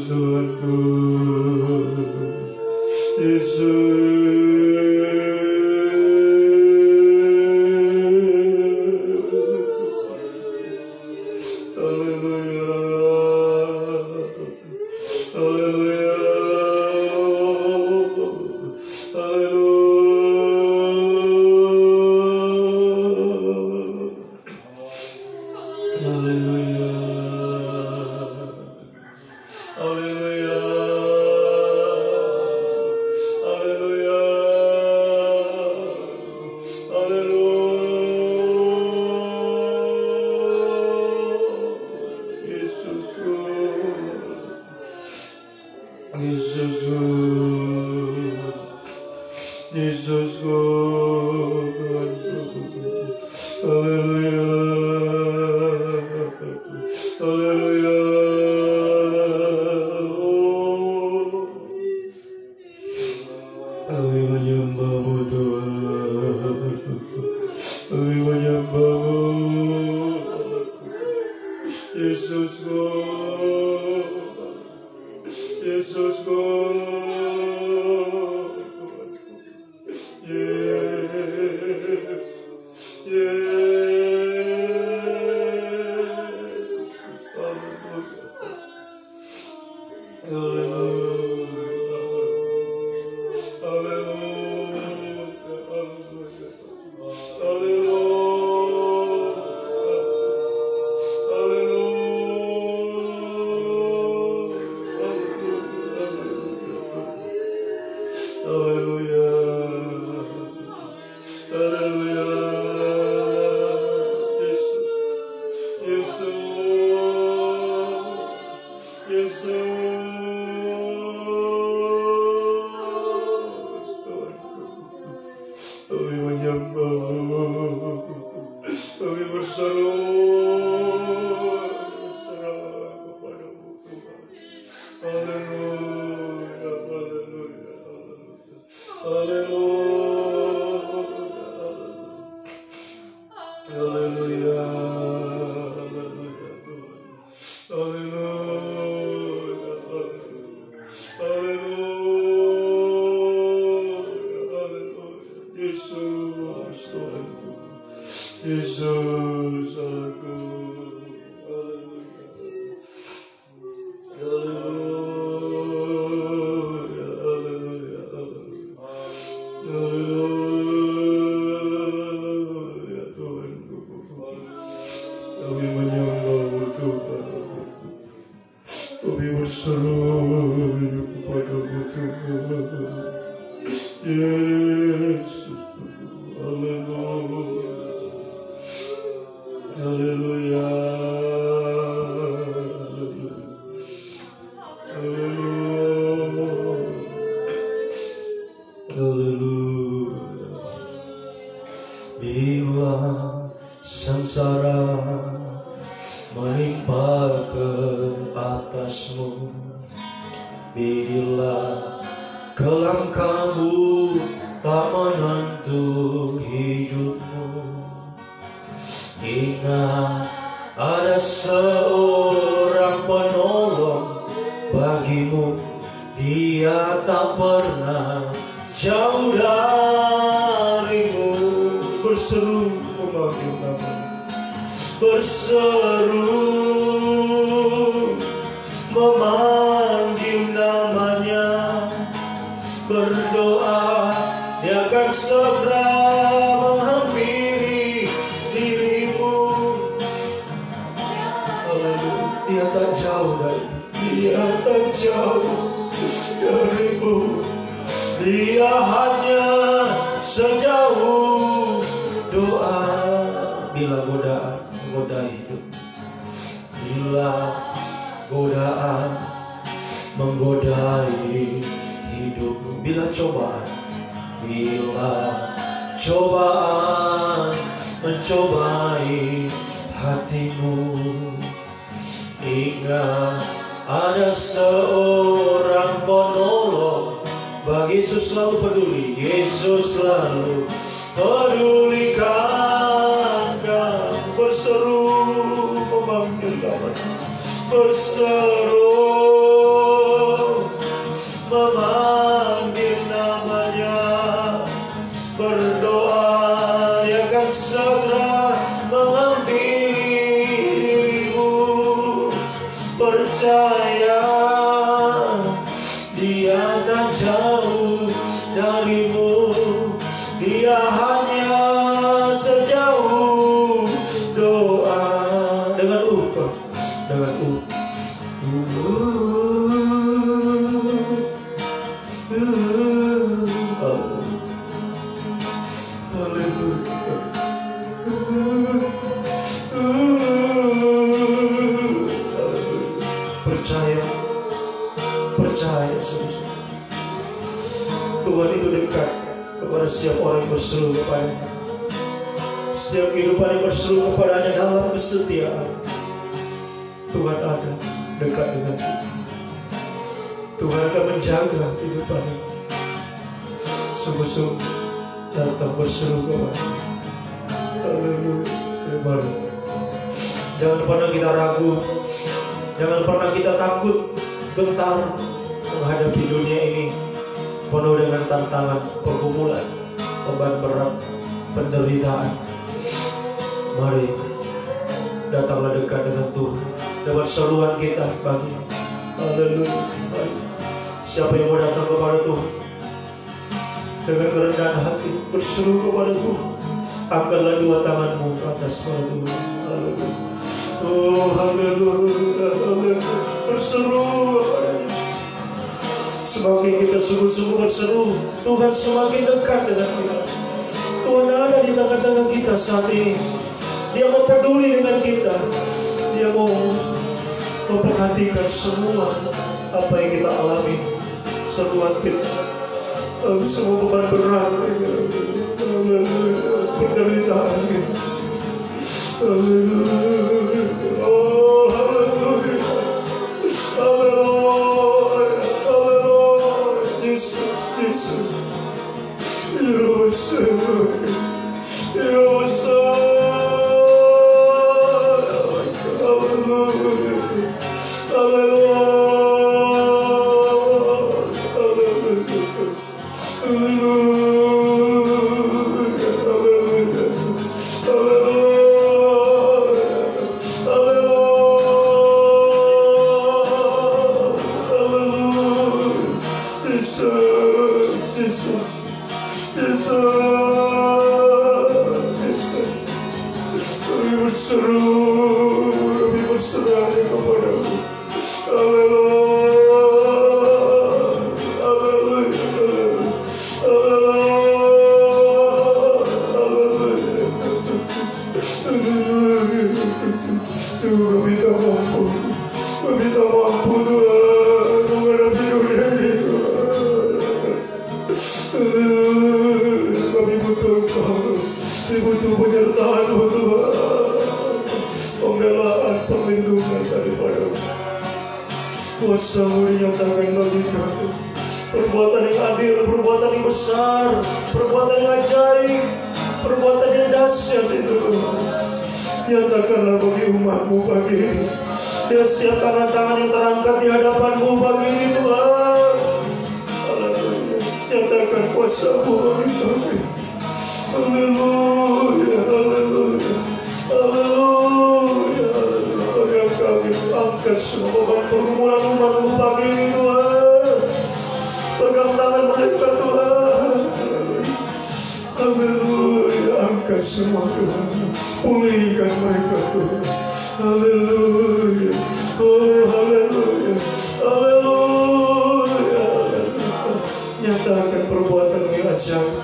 S1: Tuhanku, Yesus. berseru memanggil namanya, berdoa Dia akan segera mengambil dirimu. Percaya Dia tak jauh darimu, Dia hanya sejauh doa. Dengan dengan percaya sungguh-sungguh Tuhan itu dekat kepada setiap orang yang berseru kepadanya. Setiap kehidupan yang berseru kepadanya dalam kesetiaan, Tuhan ada dekat dengan kita. Tuhan akan menjaga kehidupan ini. Sungguh-sungguh datang berseru kepada. Haleluya. Jangan pernah kita ragu, jangan pernah kita takut, gentar menghadapi dunia ini penuh dengan tantangan, pergumulan, beban berat, penderitaan. Mari datanglah dekat dengan Tuhan lewat seruan kita bagi. Haleluya. Siapa yang mau datang kepada Tuhan dengan kerendahan hati, berseru kepada Tuhan, angkatlah dua tanganmu ke atas kepada Tuhan. Haleluya. Oh haleluya, haleluya. Berseru. Semakin kita sungguh-sungguh berseru, Tuhan semakin dekat dengan kita. Tuhan ada di tengah-tengah kita saat ini. Dia mau peduli dengan kita. Dia mau memperhatikan semua apa yang kita alami, seruan kita, semua beban berat, penderitaan kita. Haleluya. Oh haleluya. Haleluya. Haleluya. Yesus, Yesus. Butuh penyertaan-Mu Tuhan, pembelaan, perlindungan daripada-Mu. Kuasa-Mu dinyatakan bagi kami. Perbuatan yang adil, perbuatan yang besar, perbuatan yang ajaib, perbuatan yang dahsyat itu Tuhan. Nyatakanlah bagi umat-Mu pagi ini. Dan setiap tangan-tangan yang terangkat di hadapan-Mu pagi ini Tuhan. Haleluya. Nyatakan kuasa-Mu bagi kami. Haleluya, haleluya, haleluya, haleluya. Kami angkat semua beban pergumulan umat-Mu pagi ini Tuhan. Pegang tangan mereka Tuhan. Haleluya, angkat semua Tuhan. Pulihkan mereka Tuhan. Haleluya, oh haleluya, haleluya, haleluya. Nyatakan perbuatan yang ajaib,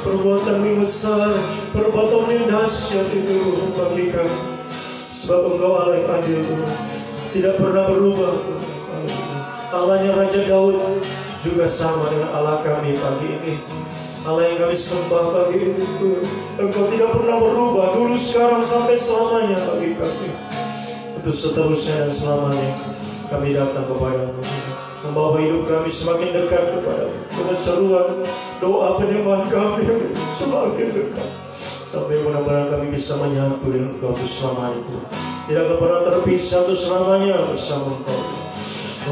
S1: perbuatan yang besar, perbuatan yang dahsyat itu bagi kami. Sebab Engkau Allah yang adil Tuhan, tidak pernah berubah. Allahnya Raja Daud juga sama dengan Allah kami pagi ini. Allah yang kami sembah pagi ini Tuhan, Engkau tidak pernah berubah, dulu, sekarang, sampai selamanya bagi kami. Untuk seterusnya dan selamanya kami datang kepada-Mu, membawa hidup kami semakin dekat kepada-Mu. Dengan seruan doa penyembahan kami semakin dekat, sampai mudah-mudahan kami bisa menyatu dengan Engkau selamanya. Di tidak akan pernah terpisah untuk selamanya bersama Engkau.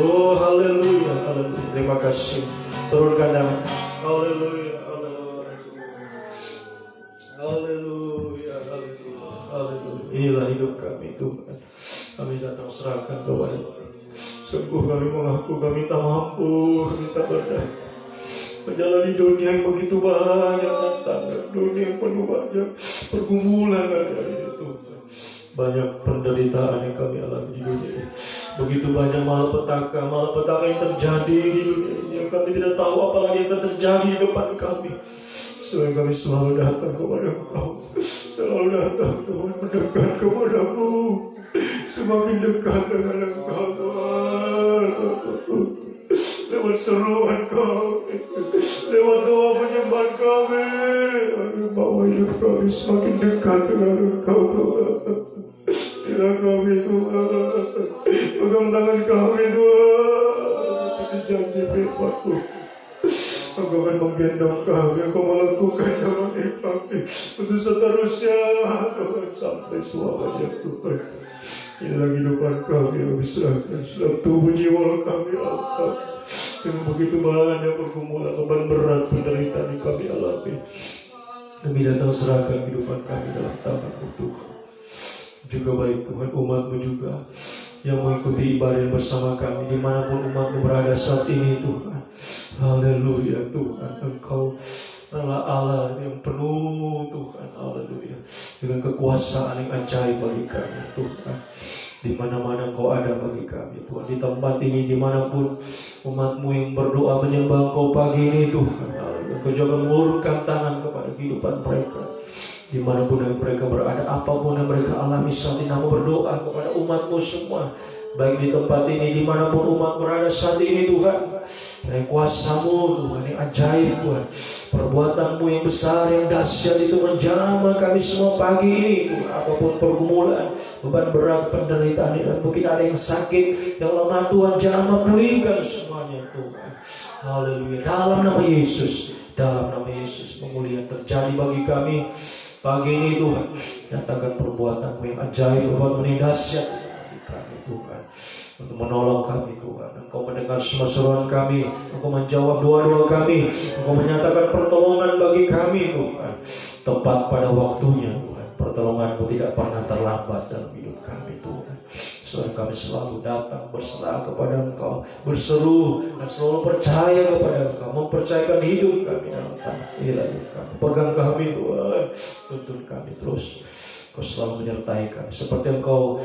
S1: Oh haleluya, haleluya. Terima kasih. Turunkan tangan. Haleluya, haleluya, haleluya, haleluya, haleluya. Inilah hidup kami Tuhan. Kami datang serahkan kepada-Mu. Sungguh kami mengaku kami tak mampu, kami tak berdaya menjalani dunia yang begitu banyak tantangan, dunia yang penuh banyak pergumulan ada di Tuhan. Banyak penderitaan yang kami alami di dunia ini. Begitu banyak malapetaka yang terjadi di dunia ini yang kami tidak tahu apalagi yang akan terjadi di depan kami. Sehingga kami selalu datang kepada Engkau, selalu datang Tuhan, mendekat kepada-Mu, semakin dekat dengan Engkau Tuhan. Lewat seruan kami, lewat doa penyembahan kami, bawa hidup kami semakin dekat dengan Engkau Tuhan. Bila kami Tuhan, pegang tangan kami Tuhan, seperti janji firman-Mu. Engkau akan menggendong kami, Engkau melakukan dalam kami untuk seterusnya Tuhan, sampai selamanya Tuhan. Inilah kehidupan kami yang diserahkan dalam tubuh jiwa kami Allah. Dengan begitu banyak pergumulan, beban berat, penderitaan yang kami alami, kami datang serahkan kehidupan kami dalam tangan-Mu Tuhan. Juga baik Tuhan, umat-Mu juga yang mengikuti ibadah bersama kami dimanapun umat-Mu berada saat ini Tuhan. Haleluya Tuhan, Engkau adalah Allah yang penuh Tuhan. Haleluya, dengan kekuasaan yang ajaib bagi kami Tuhan. Di mana-mana Engkau ada bagi kami Tuhan. Di tempat ini dimanapun umat-Mu yang berdoa menyembah Engkau pagi ini Tuhan, Engkau juga mengulurkan tangan kepada kehidupan mereka. Dimanapun yang mereka berada, apapun yang mereka alami saat ini, Aku berdoa kepada umat-Mu semua, baik di tempat ini, dimanapun umat berada saat ini Tuhan. Yang kuasa-Mu Tuhan, yang ajaib Tuhan, perbuatan-Mu yang besar, yang dahsyat itu menjamah kami semua pagi ini Tuhan. Apapun pergumulan, beban berat, penderitaan, dan mungkin ada yang sakit, yang lemah Tuhan, jamah pulihkan semuanya Tuhan. Haleluya, dalam nama Yesus, dalam nama Yesus, pemulihan terjadi bagi kami pagi ini Tuhan. Nyatakan perbuatan-Mu yang ajaib, perbuatan-Mu yang dahsyat bagi kami Tuhan, untuk menolong kami Tuhan. Engkau mendengar semua seruan kami, Engkau menjawab doa-doa kami, Engkau menyatakan pertolongan bagi kami Tuhan, tepat pada waktunya Tuhan. Pertolongan-Mu tidak pernah terlambat dalam hidup kami Tuhan. Sehingga kami selalu datang berserah kepada Engkau, berseru dan selalu percaya kepada Engkau, mempercayakan hidup kami dalam tangan ilahi kami. Pegang kami Tuhan, tuntun kami terus. Engkau selalu menyertai kami seperti Engkau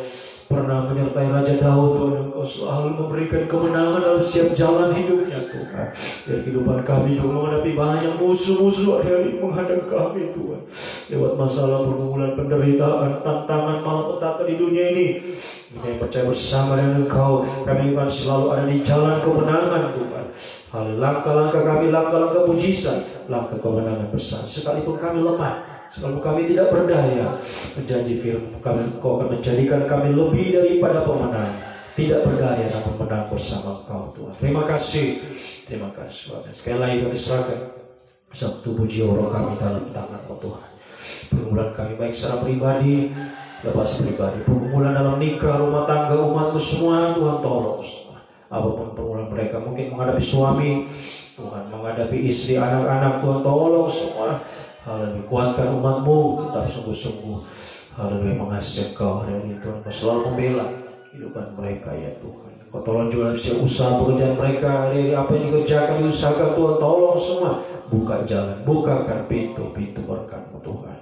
S1: pernah menyertai Raja Daud Tuhan. Engkau selalu memberikan kemenangan dalam setiap jalan hidupnya Tuhan. Dan kehidupan kami juga menghadapi banyak musuh-musuh hari menghadap kami Tuhan, lewat masalah, pergumulan, penderitaan, tantangan, malapetaka di dunia ini. Kami percaya bersama dengan Engkau, kami akan selalu ada di jalan kemenangan Tuhan. Langkah-langkah kami, langkah-langkah mujizat, langkah kemenangan besar. Sekalipun kami lemah, sekalipun kami tidak berdaya, menjadi firman kami, Engkau akan menjadikan kami lebih daripada pemenang. Tidak berdaya namun menang bersama Engkau Tuhan. Terima kasih, terima kasih Tuhan. Sekali lagi kami serahkan satu tubuh jiwa roh kami dalam tangan-Mu Tuhan. Pergumulan kami baik secara pribadi, lepas pribadi, pergumulan dalam nikah, rumah tangga umat-Mu semua Tuhan, tolong semua. Apapun pergumulan mereka, mungkin menghadapi suami Tuhan, menghadapi istri, anak-anak Tuhan, tolong semua. Haleluya, kuatkan umat-Mu tetap sungguh-sungguh. Haleluya, mengasihi Engkau hari ini Tuhan. Engkau selalu membela kehidupan mereka ya Tuhan. Engkau tolong juga dalam setiap usaha pekerjaan mereka hari ini, apa yang dikerjakan, diusahakan Tuhan, tolong semua. Buka jalan, bukakan pintu-pintu berkat-Mu Tuhan.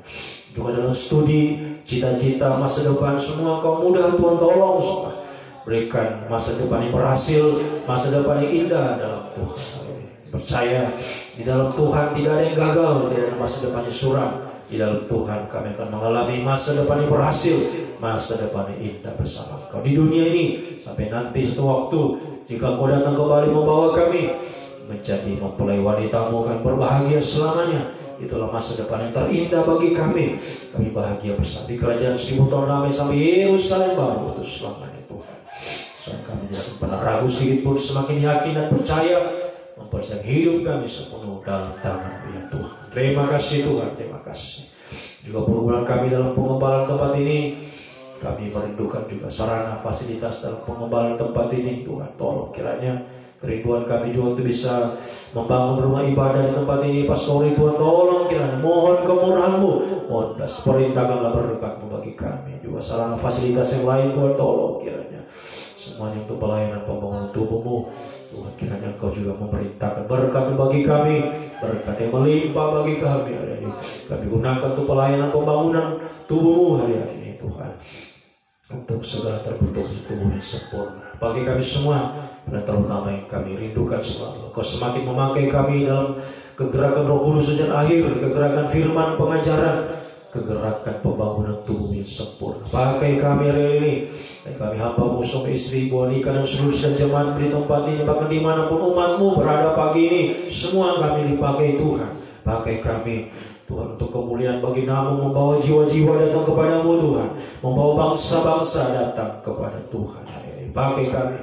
S1: Juga dalam studi, cita-cita, masa depan semua Engkau mudah Tuhan, tolong semua. Berikan masa depan yang berhasil, masa depan yang indah dalam Tuhan. Percaya di dalam Tuhan tidak ada yang gagal, tidak ada masa depan yang suram. Di dalam Tuhan kami akan mengalami masa depan yang berhasil, masa depan yang indah bersama Engkau di dunia ini. Sampai nanti satu waktu jika Engkau datang kembali membawa kami menjadi mempelai wanita-Mu akan berbahagia selamanya. Itulah masa depan yang terindah bagi kami. Kami bahagia bersama di kerajaan 1000 tahun damai sampai Yerusalem baru itu selamanya Tuhan. Soalnya kami tidak pernah ragu sedikit pun, semakin yakin dan percaya, mempercayakan hidup kami sepenuh dalam tangan-Mu ya Tuhan. Terima kasih Tuhan, terima kasih. Juga pergumulan kami dalam pengembalaan tempat ini, Kami merindukan juga sarana fasilitas dalam pengembangan tempat ini. Tuhan, tolong kiranya kerinduan kami juga untuk bisa membangun rumah ibadah di tempat ini. Pastori, Tuhan tolong kiranya, mohon kemurahan-Mu, mohon perintahkanlah berkat-Mu bagi kami. Juga sarana fasilitas yang lain, Tuhan tolong kiranya semuanya untuk pelayanan pembangunan tubuh-Mu. Tuhan, kiranya Engkau juga memerintahkan berkat bagi kami, berkat yang melimpah bagi kami hari ini. Kami gunakan untuk pelayanan pembangunan tubuh-Mu hari ini, Tuhan, untuk segala terbentuk tubuh yang sempurna bagi kami semua, dan terutama yang kami rindukan selalu. Kau semakin memakai kami dalam kegerakan Roh Kudus sejak akhir, kegerakan firman pengajaran, kegerakan pembangunan tubuh yang sempurna. Pakai kami hari ini, dan kami hamba-Mu, suami istri, wanita dan seluruh jemaat di tempat ini, bahkan dimanapun umat-Mu berada pagi ini, semua kami dipakai Tuhan. Pakai kami Tuhan untuk kemuliaan bagi nama-Mu, membawa jiwa-jiwa datang kepadamu Tuhan, membawa bangsa-bangsa datang kepada Tuhan. Pakai kami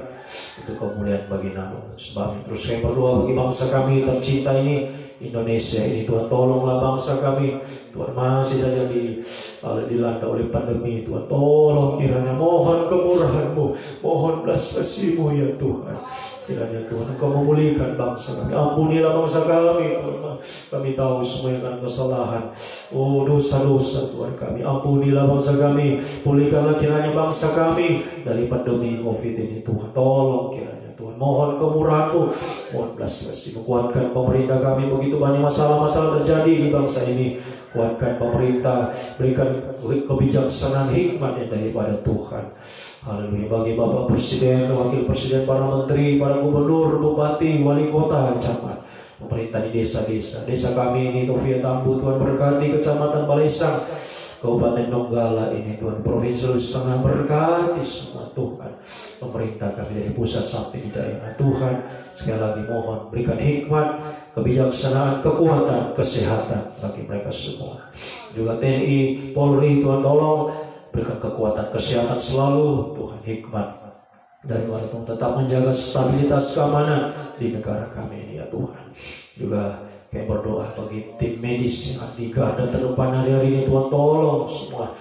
S1: untuk kemuliaan bagi nama-Mu. Sebab terus kami berdoa bagi bangsa kami tercinta ini, Indonesia ini. Tuhan, tolonglah bangsa kami. Tuhan, masih saja dilanda oleh pandemi. Tuhan, tolong kiranya, mohon kemurahan-Mu, mohon belas kasih-Mu ya Tuhan. Kiranya Tuhan, Engkau memulihkan bangsa kami. Ampunilah bangsa kami, Tuhan. Kami tahu semua yang kesalahan, dosa-dosa Tuhan kami. Ampunilah bangsa kami. Pulihkanlah kiranya bangsa kami dari pandemi COVID ini, Tuhan. Tolong kiranya Tuhan, mohon kemurahan-Mu, mohon belas kasih. Kuatkan pemerintah kami, begitu banyak masalah-masalah terjadi di bangsa ini. Kuatkan pemerintah, berikan kebijaksanaan, hikmat yang daripada Tuhan. Haleluya. Bagi Bapak Presiden, Wakil Presiden, para Menteri, para Gubernur, Bupati, Wali Kota, Camat, pemerintah di desa-desa. Desa kami ini, Taufiat Tambu, Tuhan berkati. Kecamatan Balesang, Kabupaten Donggala ini, Tuhan, Provinsi Sulawesi Tengah, berkati semua Tuhan. Pemerintah kami dari pusat sampai di daerah, Tuhan, sekali lagi mohon berikan hikmat, kebijaksanaan, kekuatan, kesehatan bagi mereka semua. Juga TNI, Polri, Tuhan tolong berikan kekuatan, kesehatan selalu, Tuhan, hikmat dari warga tetap menjaga stabilitas keamanan di negara kami ini ya Tuhan. Juga kami berdoa bagi tim medis yang di garda terdepan hari-hari ini, Tuhan tolong semua,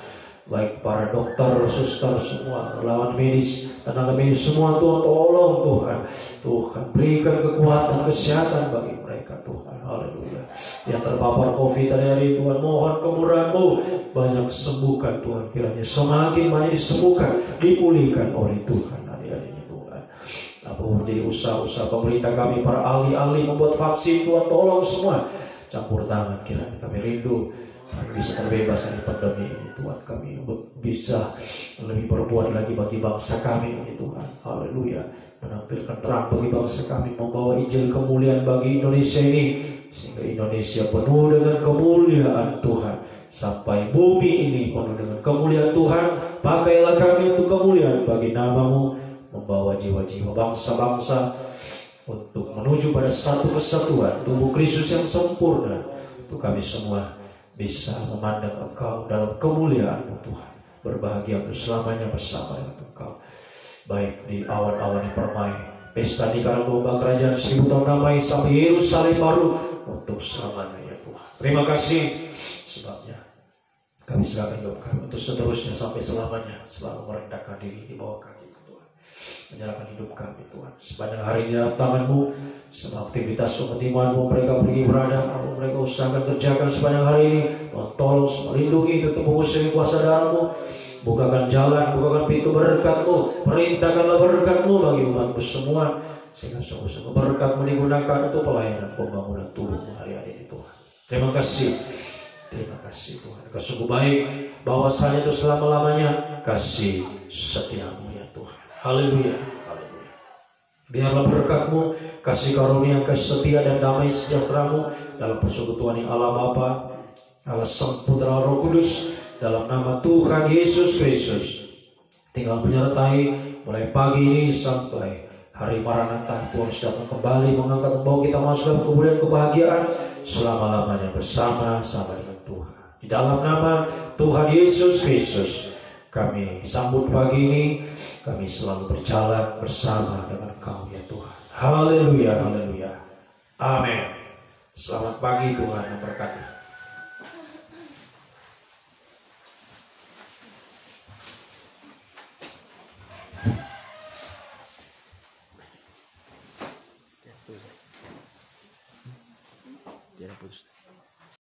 S1: baik para dokter, suster, semua relawan medis, tenaga medis semua, Tuhan tolong Tuhan. Tuhan berikan kekuatan, kesehatan bagi mereka Tuhan. Haleluya. Yang terpapar COVID hari-hari, Tuhan mohon kemurahan-Mu, banyak sembuhkan Tuhan, kiranya semakin banyak disembuhkan, dipulihkan oleh Tuhan hari-hari ini Tuhan. Apapun menjadi usaha-usaha pemerintah kami, para ahli-ahli membuat vaksin, Tuhan tolong semua campur tangan, kiranya kami rindu kami bisa terbebas dari pandemi ini Tuhan. Kami bisa lebih berbuat lagi bagi bangsa kami ini Tuhan. Haleluya. Menampilkan terang bagi bangsa kami, membawa Injil kemuliaan bagi Indonesia ini, sehingga Indonesia penuh dengan kemuliaan Tuhan. Sampai bumi ini penuh dengan kemuliaan Tuhan. Pakailah kami untuk kemuliaan bagi nama-Mu, membawa jiwa-jiwa bangsa-bangsa untuk menuju pada satu kesatuan tubuh Kristus yang sempurna, untuk kami semua bisa memandang Engkau dalam kemuliaan-Mu Tuhan, berbahagia untuk selamanya bersama dengan Engkau, baik di awan-awan yang permai, pesta di kalang domba kerajaan 1000 tahun damai sampai Yerusalem baru untuk selamanya ya Tuhan. Terima kasih sebabnya kami serahkan hidup kami untuk seterusnya sampai selamanya, selalu merendahkan diri di bawah kaki Tuhan, menyerahkan hidup kami Tuhan. Sepanjang hari ini dalam tangan-Mu, semua aktivitas umat iman-Mu, mereka pergi berada, mereka usahakan kerjakan sepanjang hari ini, Tuhan tolong melindungi, tutup mengusir kuasa darah-Mu, bukakan jalan, bukakan pintu berkat-Mu, perintahkanlah berkat-Mu bagi umat-Mu semua, sehingga sungguh-sungguh berkat-Mu digunakan untuk pelayanan pembangunan tubuh-Mu hari-hari ini Tuhan. Terima kasih Tuhan, Engkau sungguh baik, bahwasanya itu selama-lamanya kasih setia-Mu ya Tuhan. Haleluya. Biarlah berkat-Mu, kasih karunia, kasih setia dan damai sejahtera-Mu dalam persekutuan yang Allah Bapa, Allah Sang Putra, Roh Kudus, dalam nama Tuhan Yesus Kristus, tinggal menyertai mulai pagi ini sampai hari Maranatha. Tuhan sudah kembali mengangkat membawa kita masuk dalam kemuliaan kebahagiaan selama-lamanya bersama-sama dengan Tuhan. Di dalam nama Tuhan Yesus Kristus kami sambut pagi ini, kami selalu berjalan bersama dengan Engkau ya Tuhan. Haleluya, haleluya. Amin. Selamat pagi, Tuhan memberkati.
S2: Jangan putus.